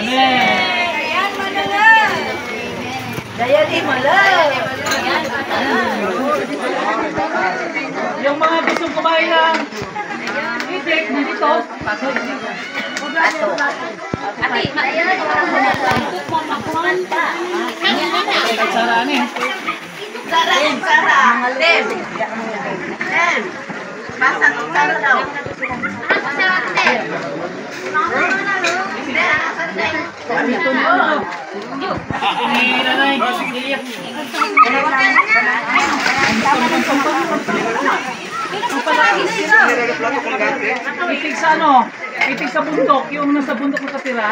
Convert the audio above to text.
Ayan, manala. Dayan ni Mala. Yung mga gustong kumain ng itik na dito. Paso. Ate, ayan. Saraan eh. Sara. Dem. Basa ng Sara daw. Ito na. Ini nanay. Itig sa ano? Itig sa bundok. Yung nasa bundok nakatira.